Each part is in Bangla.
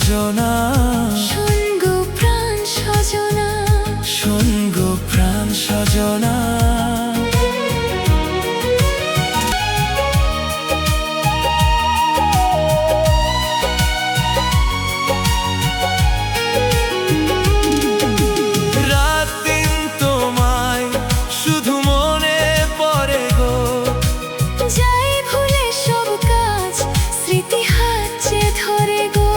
সজনা, শোন গো প্রাণ সজনা, শোন গো প্রাণ সজনা। রাত দিন তোমায় শুধু মনে পড়ে গো, যাই ভুলে সব কাজ স্মৃতি হাত চেয়ে ধরে গো।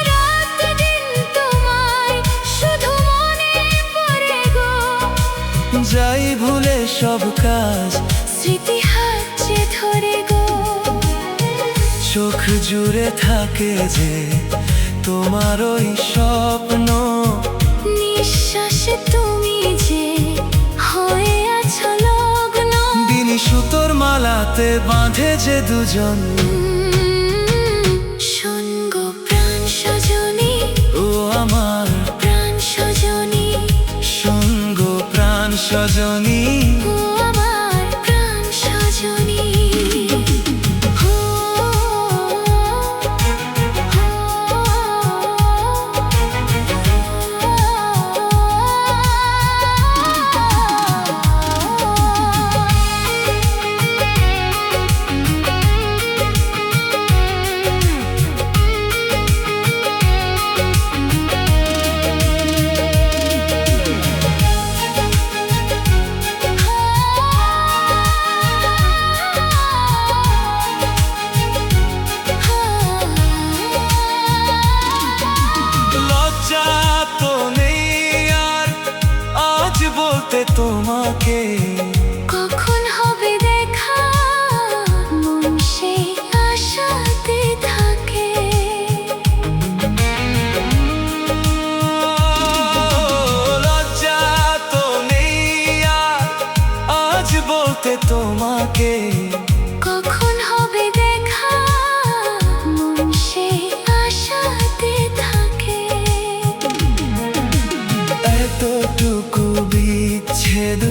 রাত দিন তোমায় শুধু মনে পড়ে গো, যাই ভুলে সব কাজ স্মৃতি হাত চেয়ে ধরে গো। চোখ জুড়ে থাকে যে তোমার ওই স্বপ্ন, নিঃশ্বাসে তুমি যে হয়ে আছো লগ্ন। বিনি সুতোর মালাতে বাঁধে যে দুজন, শোন গো প্রাণ সজনী, ও আমার প্রাণ সজনী, শোন গো প্রাণ সজনী। ও আমার প্রাণ সজনী। হো, লজ্জা তো নেই আর আজ বলতে তোমাকে, কখন হবে দেখা মন সেই আশাতে থাকে। লজ্জা তো নেই আর আজ বলতে তোমাকে, কখন হবে দেখা মন সেই আশাতে থাকে। এতটুকু বিচ্ছেদ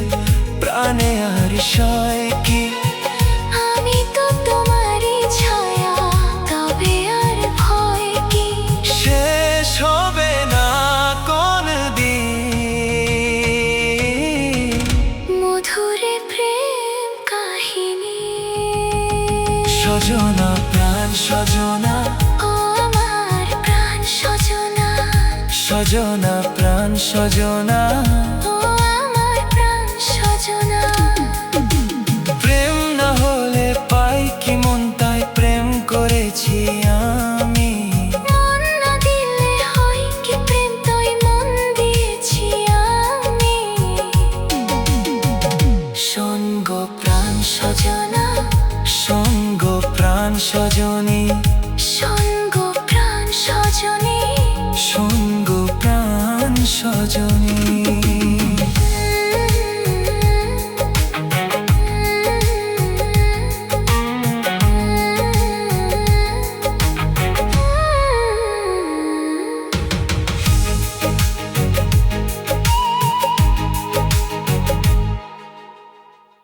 প্রাণে আর সয় কি, আমি তো তোমারই ছায়া, তবে আর ভয় কি। শেষ হবে না কোন দিন মধুরে প্রেম কাহিনী। সজনা প্রাণ সজনা, ও আমার প্রাণ সজনা, সজনা প্রাণ সজনা। ও আমার প্রাণ সজনা। প্রেম না হলে পাই কি মন, তাই প্রেম করেছি আমি। মন না দিলে হয় কি প্রেম, তাই মন দিয়েছি আমি। শোন গো প্রাণ সজনা, শোন গো প্রাণ সজনী, শোন গো প্রাণ সজনী। শোন গো প্রাণ সজনী।